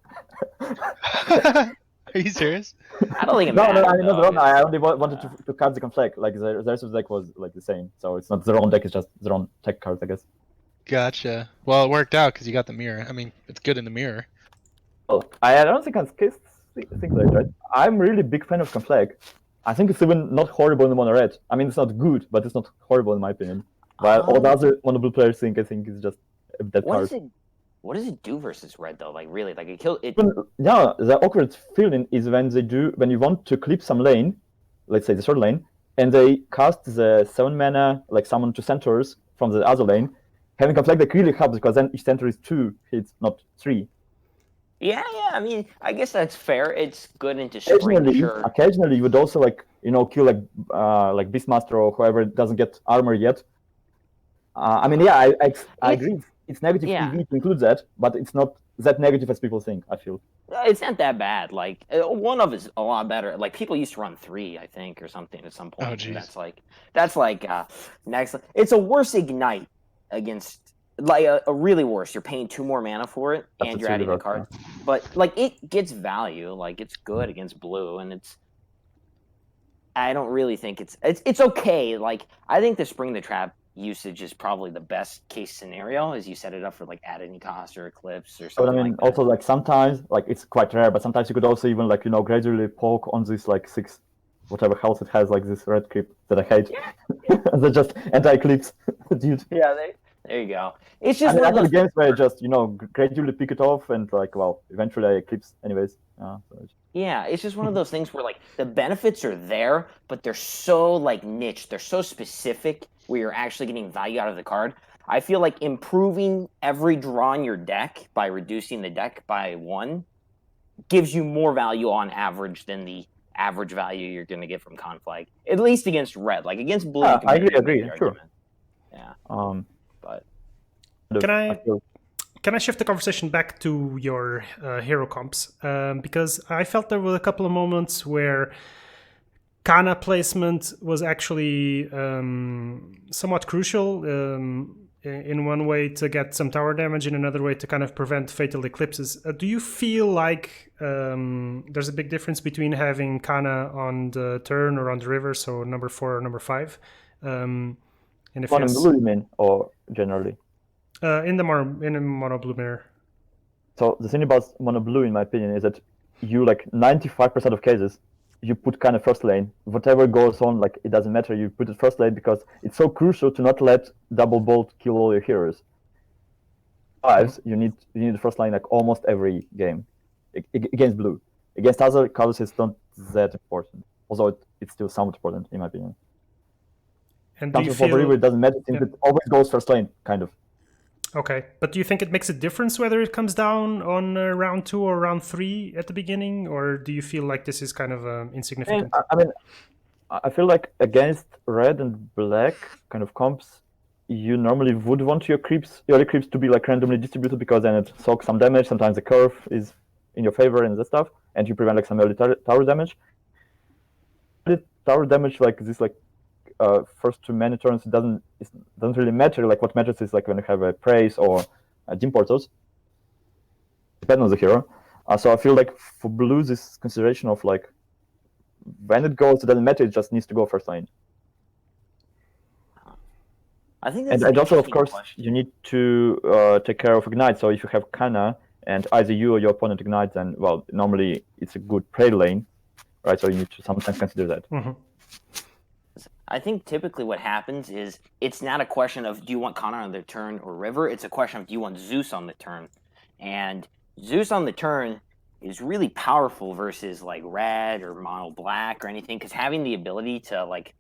Are you serious? I don't think it No, matters. I mean not the though. wrong. I only wanted to cut the conflict. Like the rest of the deck was like the same, so it's not the wrong deck. It's just the wrong tech cards, I guess. Gotcha. Well, it worked out because you got the mirror. I mean, it's good in the mirror. Well, I don't think Unscathed thinks that, right? I'm really big fan of conflict. I think it's even not horrible in the mono red. I mean, it's not good, but it's not horrible in my opinion. While all the other mono blue players think, I think it's just a dead card. What does it do versus red though? Like really, like it kill it. Yeah, the awkward feeling is when you want to clip some lane, let's say the third lane, and they cast the 7 mana, like summon 2 centaurs from the other lane. Having conflict that really helps because then each centaur is 2 hits, not 3. Yeah. I mean, I guess that's fair. It's good into spring, sure. Occasionally, you would also kill like Beastmaster or whoever doesn't get armor yet. I mean, yeah, I agree. It's negative PV to include that, but it's not that negative as people think. I feel It's not that bad. Like 1 of is a lot better. Like people used to run 3, I think, or something at some point. Oh, and geez. that's like next. It's a worse ignite against like a really worse. You're paying 2 more mana for it, That's and a you're adding really a card. But like it gets value. Like it's good against blue, and I don't really think it's okay. Like I think the Spring the Trap usage is probably the best case scenario, as you set it up for like at any cost or Eclipse or but something I mean, like that. also like sometimes it's quite rare, but sometimes you could also even gradually poke on this 6 whatever health it has, like this red creep that I hate. They're just anti-eclipse, dude. Yeah, there you go. It's I just mean, one of actually those. games where you just gradually pick it off and eventually I eclipse anyways. So Yeah, it's just one of those things where like the benefits are there, but they're so niche, they're so specific where you're actually getting value out of the card. I feel like improving every draw in your deck by reducing the deck by 1 gives you more value on average than the average value you're going to get from conflag, at least against red. Like against blue, you can I maybe agree, make the sure. argument. Yeah, but Can I shift the conversation back to your hero comps? Because I felt there were a couple of moments where Kana placement was actually somewhat crucial. In one way to get some tower damage, in another way to kind of prevent fatal eclipses. Do you feel like there's a big difference between having Kana on the turn or on the river, so number 4 or number 5? And if mono yes, blue, you mean, or generally? in a mono blue mirror. So the thing about mono blue, in my opinion, is that you, like 95% of cases, you put kind of first lane. Whatever goes on, like it doesn't matter. You put it first lane because it's so crucial to not let double bolt kill all your heroes. Fives, you need the first line like almost every game against blue. Against other colors, it's not that important. Although it's still somewhat important, in my opinion. And do you for feel river, it doesn't matter since it always goes first lane, kind of. Okay, but do you think it makes a difference whether it comes down on round 2 or round 3 at the beginning, or do you feel like this is kind of insignificant? I mean, I feel like against red and black kind of comps, you normally would want your early creeps to be like randomly distributed because then it soaks some damage. Sometimes the curve is in your favor and that stuff, and you prevent like some early tower damage. Tower damage like this, like first too many turns, it doesn't really matter. Like what matters is like when you have a praise or dim portals, depending on the hero. So I feel like for blue, this consideration of like when it goes, it doesn't matter. It just needs to go first lane. I think that's and also, of course, question. you need to take care of ignite. So if you have Kana and either you or your opponent ignite, then well, normally it's a good prey lane, right? So you need to sometimes consider that. Mm-hmm. I think typically what happens is it's not a question of do you want Kana on the turn or river. It's a question of do you want Zeus on the turn, and Zeus on the turn is really powerful versus like red or mono black or anything, because having the ability to like,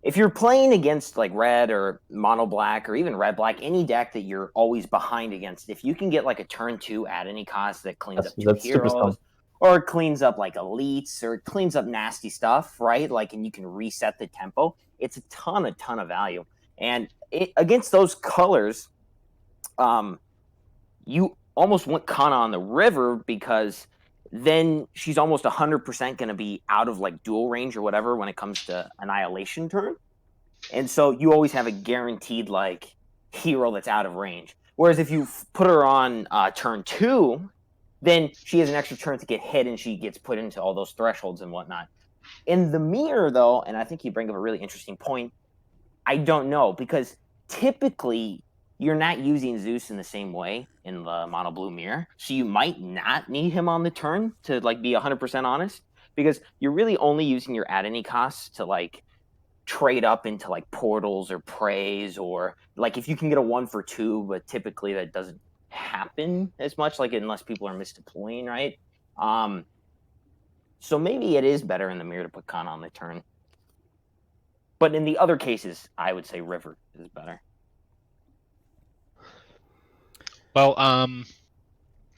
if you're playing against like red or mono black or even red black, any deck that you're always behind against, if you can get like a turn 2 at any cost that cleans up 2 heroes, or it cleans up like elites, or it cleans up nasty stuff, right? Like, and you can reset the tempo. It's a ton of value. And against those colors, you almost want Kana on the river because then she's almost 100% going to be out of like dual range or whatever when it comes to annihilation turn. And so you always have a guaranteed like hero that's out of range. Whereas if you put her on turn 2, then she has an extra turn to get hit and she gets put into all those thresholds and whatnot. In the mirror, though, and I think you bring up a really interesting point, I don't know, because typically you're not using Zeus in the same way in the mono blue mirror. So you might not need him on the turn to like be 100% honest, because you're really only using your at any costs to like trade up into like portals or praise, or like if you can get a 1 for 2, but typically that doesn't happen as much, like unless people are misdeploying, right? So maybe it is better in the mirror to put Kana on the turn. But in the other cases, I would say river is better. Well,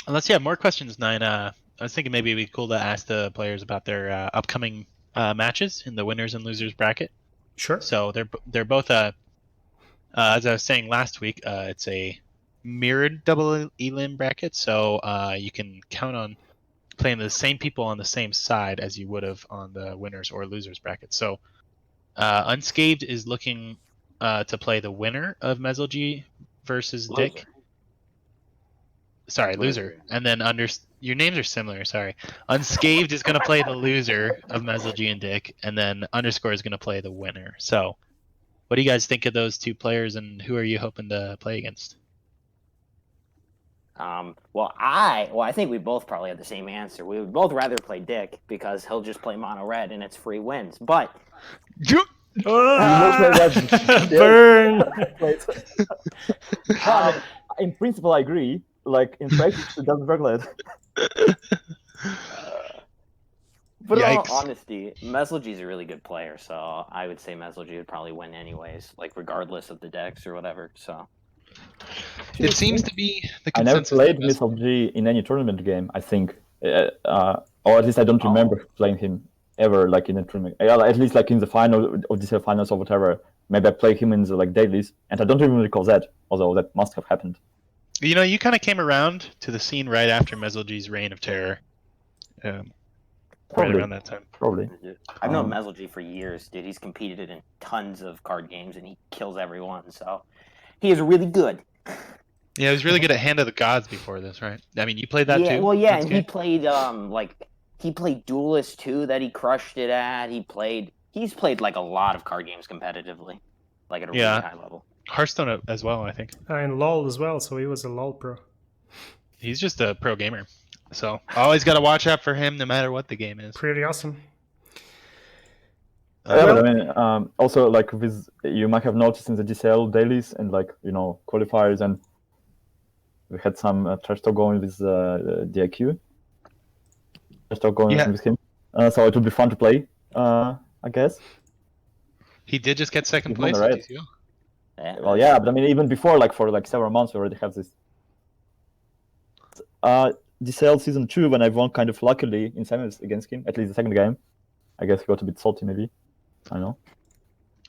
unless you have more questions, Nine, I was thinking maybe it'd be cool to ask the players about their upcoming matches in the winners and losers bracket. Sure. So they're both as I was saying last week, it's a mirrored double elim bracket, so you can count on playing the same people on the same side as you would have on the winners or losers bracket. So Unscathed is looking to play the winner of Mezelgy versus Loser. Dick. Sorry, loser. And then your names are similar, sorry. Unscathed is going to play the loser of Mezelgy and Dick, and then Underscore is going to play the winner. So what do you guys think of those two players, and who are you hoping to play against? Well, I think we both probably have the same answer. We would both rather play Dick because he'll just play mono red and it's free wins. But burn. In principle, I agree. Like in practice, it doesn't work like that. But in all honesty, Mezelgy is a really good player, so I would say Mezelgy would probably win anyways, like regardless of the decks or whatever. So it seems to be the I consensus. never played Mezelgy in any tournament game, I think, or at least I don't remember playing him ever like in a tournament. Yeah, at least like in the final of this finals or whatever. Maybe I play him in the like dailies, and I don't even recall that. Although that must have happened. You know, you kind of came around to the scene right after Mezelgy's Reign of Terror. Right Probably. around that time. Probably. I've known Mezelgy for years, dude. He's competed in tons of card games and he kills everyone. So he is really good. Yeah, he was really good at Hand of the Gods before this, right? I mean, you played that Yeah, too? well, yeah, and Unscathed? he played he played Duelist too that he crushed it at. He's played like a lot of card games competitively, like at a really Yeah. high level. Hearthstone as well, I think. And LOL as well, so he was a LOL pro. He's just a pro gamer. So always got to watch out for him no matter what the game is. Pretty awesome. Yeah, but I mean, also like with you might have noticed in the DCL dailies and like qualifiers, and we had some trash talk going with DIQ. Trash talk going Yeah. with him, so it would be fun to play. I guess. He did just get second He's won place the at race. DCO. Yeah, Well, yeah, but I mean, even before, like for like several months, we already have this. DCL season 2, when I won kind of luckily in semis against him, at least the second game. I guess he got a bit salty, maybe. I don't know.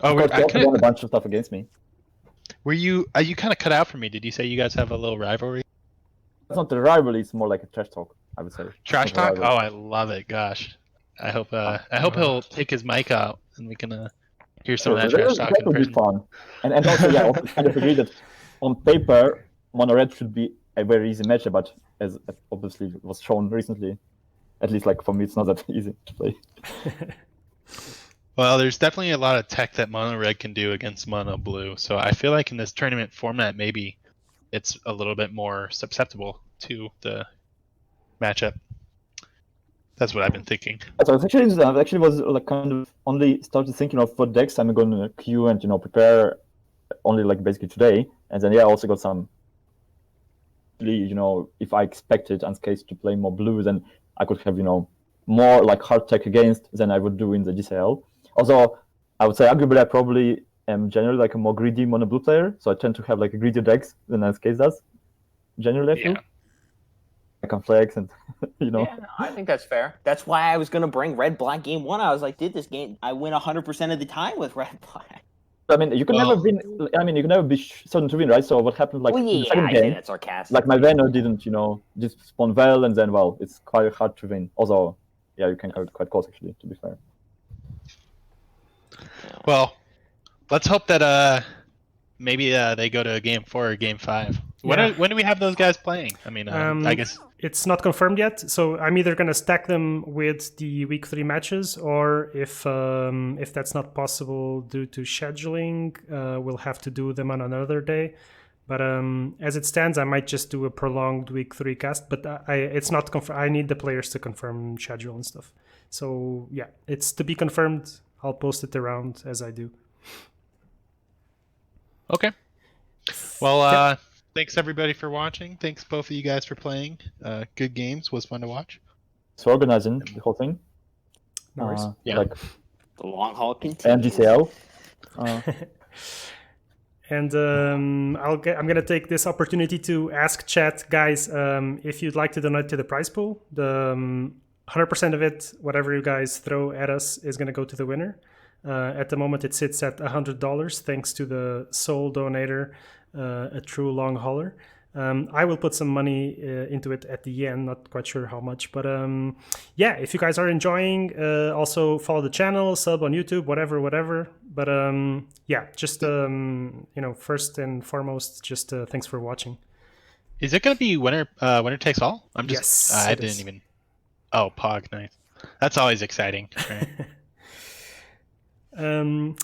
Oh, Of course, he also won a bunch of stuff against me. were you? You kind of cut out for me. Did you say you guys have a little rivalry? It's not a rivalry; it's more like a trash talk, I would say. Trash It's not a talk? Oh, rivalry. I love it. Gosh, I hope he'll take his mic out and we can hear some of that trash talk. That would be fun. And also, yeah, also kind of agree that on paper, Mono Red should be a very easy matchup, but as obviously was shown recently, at least like for me, it's not that easy to play. Well, there's definitely a lot of tech that Mono Red can do against Mono Blue. So I feel like in this tournament format, maybe it's a little bit more susceptible to the matchup. That's what I've been thinking. So it's actually, I actually was like kind of only started thinking of what decks I'm going to queue and prepare only like basically today, and then yeah, I also got some. If I expected Unscathed to play more blue, then I could have more like hard tech against than I would do in the DCL. Although I would say arguably I probably am generally like a more greedy mono blue player, so I tend to have like a greedier decks than Unscathed does. Generally, I feel. Yeah. I can flex and Yeah, no, I think that's fair. That's why I was gonna bring red black game 1. I was like, dude, this game I win 100% of the time with red black. I mean, you can Well- never win. I mean, you can never be certain to win, right? So what happened like Well, in the yeah, second I say game? that sarcastic. Like my Venom didn't, just spawn well, and then well, it's quite hard to win. Although, yeah, you can have it quite close actually. To be fair. Well, let's hope that maybe they go to game 4 or game 5. Yeah. When do we have those guys playing? I mean, I guess It's not confirmed yet, so I'm either gonna stack them with the week 3 matches, or if that's not possible due to scheduling, we'll have to do them on another day. But as it stands, I might just do a prolonged week 3 cast. But it's not confirmed. I need the players to confirm schedule and stuff. So yeah, it's to be confirmed. I'll post it around as I do. okay. Well, thanks everybody for watching. Thanks both of you guys for playing. Good games. Was fun to watch. So organizing the whole thing. No worries. Yeah. Like The long haul continues. MGCL. And I'm gonna take this opportunity to ask chat, guys, if you'd like to donate to the prize pool. The 100% of it, whatever you guys throw at us, is gonna go to the winner. At the moment, it sits at $100, thanks to the sole donator, a true long hauler. I will put some money into it at the end, not quite sure how much, but yeah, if you guys are enjoying, also follow the channel, sub on YouTube, whatever. But yeah, just first and foremost, just thanks for watching. Is it going to be winner takes all? I'm just Yes, I it didn't is. even. Oh, Pog, nice. That's always exciting. Right?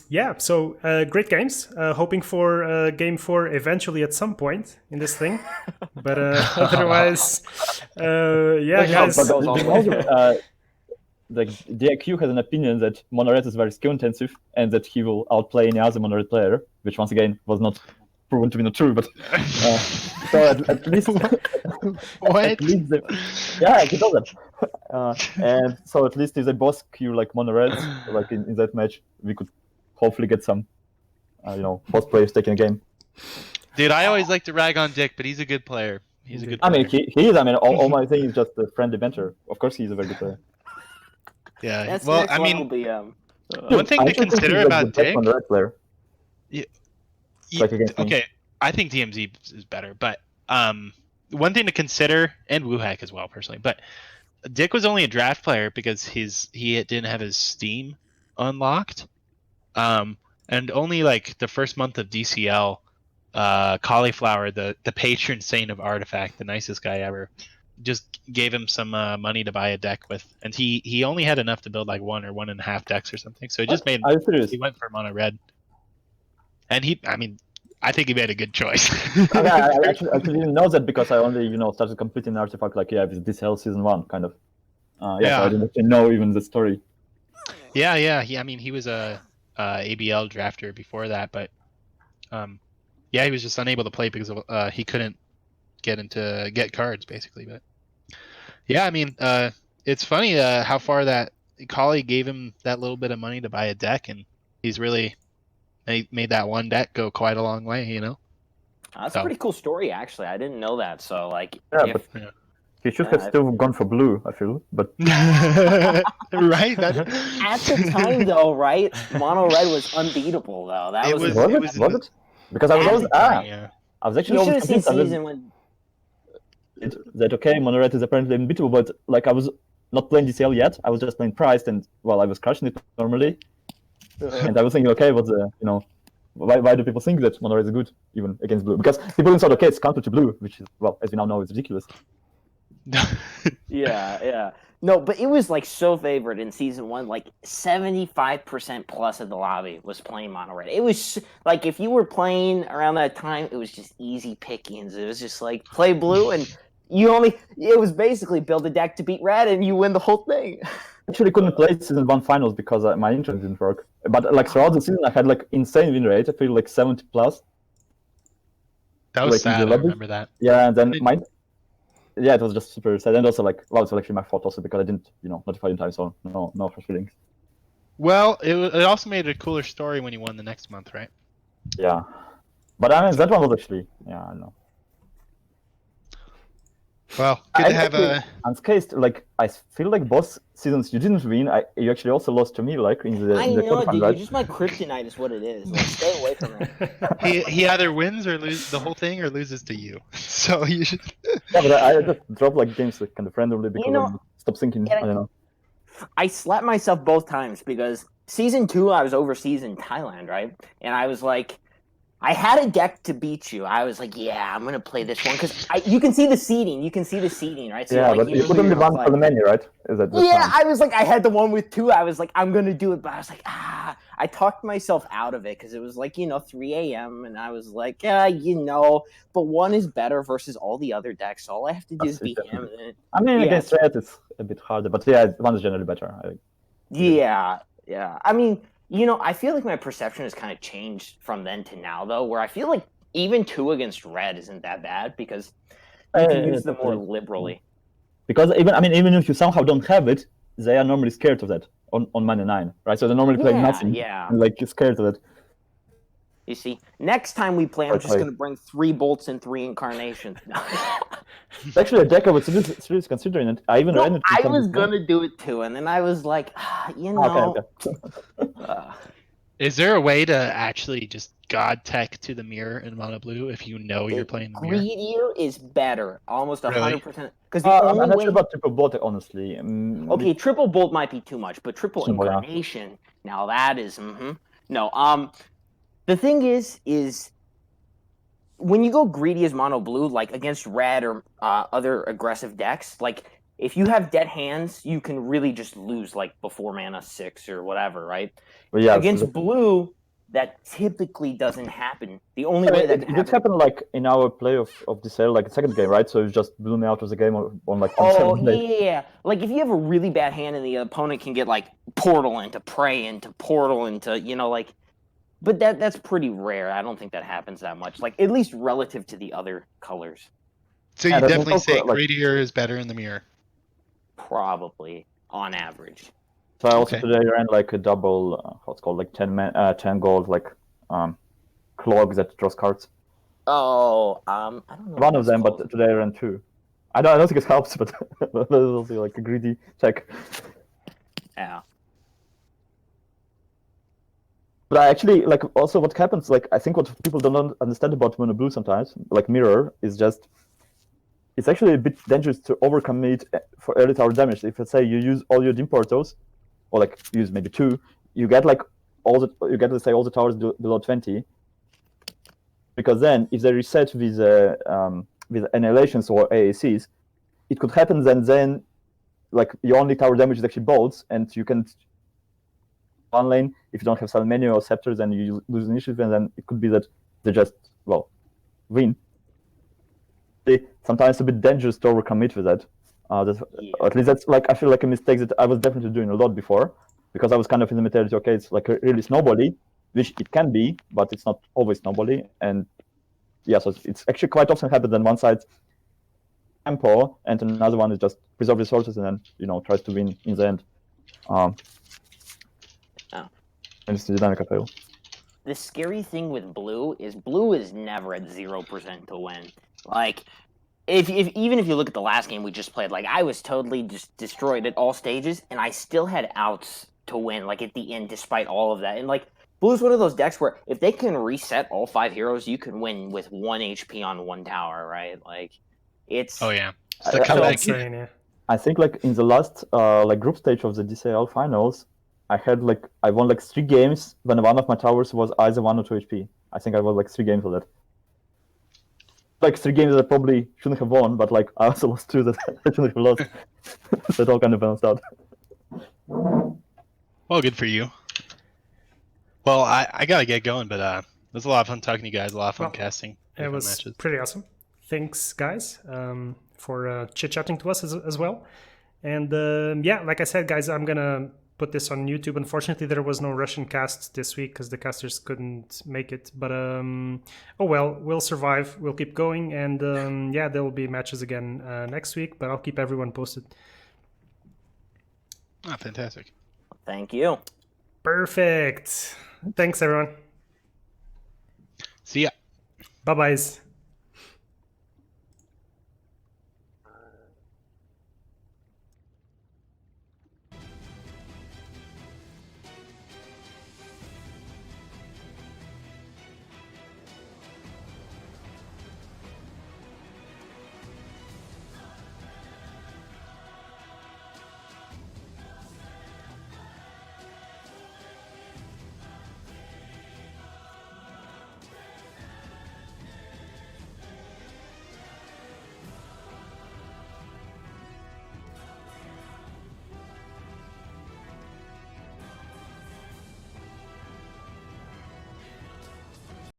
Yeah, so great games. Hoping for game 4 eventually at some point in this thing. But otherwise, yeah, guys. Like DIQ has an opinion that Mono Red is very skill intensive and that he will outplay any other Mono Red player, which once again was not proven to be not true. But so at least, What? at least yeah, he does that. And so at least if they both queue like Mono Reds, like in that match, we could hopefully get some, both players taking a game. Dude, I always like to rag on Dick, but he's a good player. He's a good I player. mean, he is. I mean, all my thing is just a friendly banter. Of course, he's a very good player. Yeah. That's Well, next I level mean, BM. one thing I to actually think consider he's, like, about the best Dick. Monoret player. y- Like against me. Okay, I think DMZ is better, but one thing to consider, and Wuhack as well, personally. But Dick was only a draft player because he didn't have his Steam unlocked. And only like the first month of DCL, Cauliflower, the patron saint of Artifact, the nicest guy ever, just gave him some money to buy a deck with, and he only had enough to build like 1.5 decks or something. So it just made Are you serious? he went for mono red, and I think he made a good choice. I actually didn't know that because I only started completing Artifact like with this hell season 1 kind of. So Yeah. I didn't actually know even the story. Yeah. He was a ABL drafter before that, but he was just unable to play because of, he couldn't get cards basically. But yeah, it's funny how far that Collie gave him that little bit of money to buy a deck, and he's really made that one deck go quite a long way. That's So- a pretty cool story, actually. I didn't know that. So, like, Yeah, if, but he should have still gone for blue, I feel. But right? at the time, though, right? Mono red was unbeatable, though. That It was, was- was it? Because I was At always the time, yeah. I was you actually should always have seen convinced season when. that okay, Monoret is apparently unbeatable, but like I was not playing DCL yet. I was just playing Priced, and well, I was crushing it normally. And I was thinking, okay, what's why do people think that Monoret is good even against blue? Because people thought, okay, it's counter to blue, which is, well, as we now know, is ridiculous. Yeah. No, but it was like so favored in season 1. Like 75% plus of the lobby was playing mono red. It was like if you were playing around that time, it was just easy pickings. It was just like play blue and it was basically build a deck to beat red and you win the whole thing. Actually, couldn't play season 1 finals because my internet didn't work. But like throughout the season, I had like insane win rate. I feel like 70 plus. That was Like, in the sad. I lobby? remember that. Yeah, and then it was just super sad, and also like, well, it's actually my fault also because I didn't, notify in time, so no fresh feelings. Well, it also made a cooler story when you won the next month, right? Yeah, but I mean that one was actually, I know. Well, good to have actually, Unscathed, like I feel like both seasons you didn't win. You actually also lost to me, like in the I in the know, quarterfinal, dude. right? You're just my kryptonite, is what it is. Like, stay away from it. he either wins or loses the whole thing or loses to you. So you should. Yeah, but I just dropped like games like kind of randomly because know, I stopped thinking. I don't know. I slapped myself both times because season 2 I was overseas in Thailand, right? And I was like, I had a deck to beat you. I was like, yeah, I'm gonna play this one because you can see the seeding. You can see the seeding, right? So Yeah, you're like, but you know put who only you're gonna one for the play. menu, right? Is that Yeah, fine. I was like, I had the one with 2. I was like, I'm gonna do it, but I was like, I talked myself out of it because it was like 3 a.m. and I was like, but one is better versus all the other decks. So all I have to do is beat him. And I mean, yeah. against red, it's a bit harder, but yeah, one is generally better. Yeah. I mean, I feel like my perception has kind of changed from then to now, though, where I feel like even 2 against red isn't that bad because you can use them more liberally. Because even if you somehow don't have it, they are normally scared of that on mana 9, right? So they're normally playing nothing, and like scared of it. You see, next time we play, I'm just going to bring 3 bolts and 3 incarnations. It's actually a deck I was seriously considering it. I even ran it. I was going to do it too, and then I was like, Okay. Is there a way to actually just god tech to the mirror in mono blue if you know you're playing the mirror? Greedier is better, almost 100%. Because I'm not sure about triple bolt, honestly. Okay, triple bolt might be too much, but triple Triple, yeah. incarnation, now that is no. The thing is when you go greedy as mono blue, like against red or other aggressive decks, like if you have dead hands, you can really just lose like before mana 6 or whatever, right? But yeah, against blue, that typically doesn't happen. The only way that it did happen like in our play of this year, like the second game, right? So it just blew me out of the game on like. Yeah. Like if you have a really bad hand and the opponent can get like portal into prey into portal into like. But that's pretty rare. I don't think that happens that much. Like at least relative to the other colors. So you definitely say greedier is better in the mirror. Probably on average. So I also today ran like a double, what's called like 10 gold like clog that draws cards. Oh, I don't know. One of them, but today I ran 2. I don't think it helps, but that was also like a greedy check. Yeah. But I actually like also what happens. Like I think what people don't understand about mono blue sometimes, like mirror, is just it's actually a bit dangerous to overcommit for early tower damage. If let's say you use all your dim portals, or like use maybe 2, you get like let's say all the towers below 20. Because then if they reset with annihilations or AACs, it could happen then like your only tower damage is actually bolts, and you can one lane if you don't have Salmenia or Scepters, then you lose initiative, and then it could be that they just win. Sometimes it's a bit dangerous to overcommit with that. At least that's like I feel like a mistake that I was definitely doing a lot before, because I was kind of in the mentality, okay, it's like a really snowbally, which it can be, but it's not always snowbally. And yeah, so it's actually quite often happens that one side tempo and another one is just preserve resources and then tries to win in the end. And it's the dynamic I feel. The scary thing with blue is never at 0% to win. Like, if even if you look at the last game we just played, like I was totally just destroyed at all stages, and I still had outs to win. Like at the end, despite all of that, and like blue's one of those decks where if they can reset all 5 heroes, you can win with 1 HP on 1 tower, right? Like, it's Oh yeah. It's I- the I- comeback. Insane, yeah. I think like in the last like group stage of the DCL finals, I won like 3 games when one of my towers was either 1 or 2 HP. I think I won like 3 games of that. Like 3 games that I probably shouldn't have won, but like I also lost 2 that I shouldn't have lost. So it all kind of balanced out. Well, good for you. Well, I gotta get going, but it was a lot of fun talking to you guys. A lot of fun Well, casting. It fun was matches. pretty awesome. Thanks, guys, for chit-chatting to us as well. And yeah, like I said, guys, I'm going to put this on YouTube. Unfortunately, there was no Russian cast this week because the casters couldn't make it. But oh well, we'll survive. We'll keep going. And yeah, there will be matches again next week, but I'll keep everyone posted. Ah, fantastic. thank you. Perfect. Thanks, everyone. See ya. Bye-byes.